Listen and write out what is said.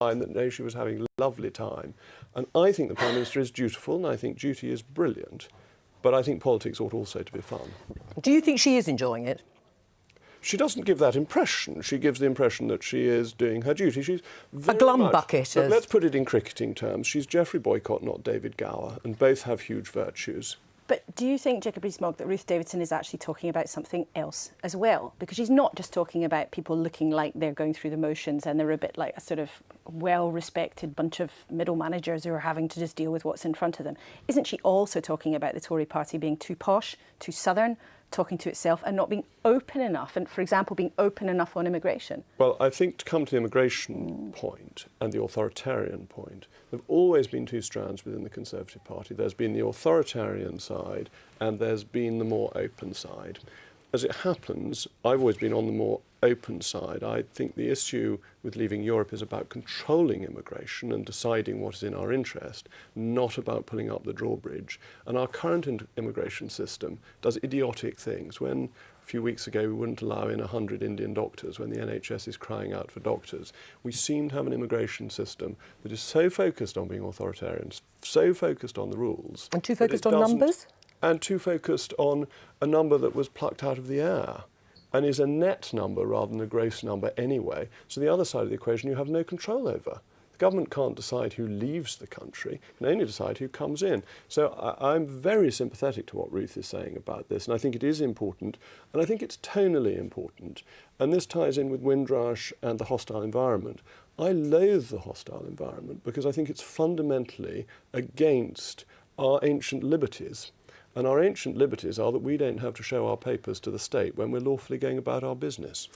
that no, she was having a lovely time. And I think the Prime Minister is dutiful, and I think duty is brilliant. But I think politics ought also to be fun. Do you think she is enjoying it? She doesn't give that impression. She gives the impression that she is doing her duty. She's a glum bucket. Let's put it in cricketing terms. She's Geoffrey Boycott, not David Gower, and both have huge virtues. But do you think, Jacob Rees-Mogg, that Ruth Davidson is actually talking about something else as well? Because she's not just talking about people looking like they're going through the motions and they're a bit like a sort of well-respected bunch of middle managers who are having to just deal with what's in front of them. Isn't she also talking about the Tory party being too posh, too southern, talking to itself and not being open enough, and, for example, being open enough on immigration? Well, I think to come to the immigration point and the authoritarian point, there have always been two strands within the Conservative Party. There's been the authoritarian side and there's been the more open side. As it happens, I've always been on the more open side. I think the issue with leaving Europe is about controlling immigration and deciding what is in our interest, not about pulling up the drawbridge. And our current immigration system does idiotic things. When a few weeks ago we wouldn't allow in 100 Indian doctors when the NHS is crying out for doctors, we seem to have an immigration system that is so focused on being authoritarian, so focused on the rules. And too focused on numbers? And too focused on a number that was plucked out of the air and is a net number rather than a gross number anyway. So the other side of the equation you have no control over. The government can't decide who leaves the country, it can only decide who comes in. So I'm very sympathetic to what Ruth is saying about this, and I think it is important, and I think it's tonally important. And this ties in with Windrush and the hostile environment. I loathe the hostile environment because I think it's fundamentally against our ancient liberties. And our ancient liberties are that we don't have to show our papers to the state when we're lawfully going about our business.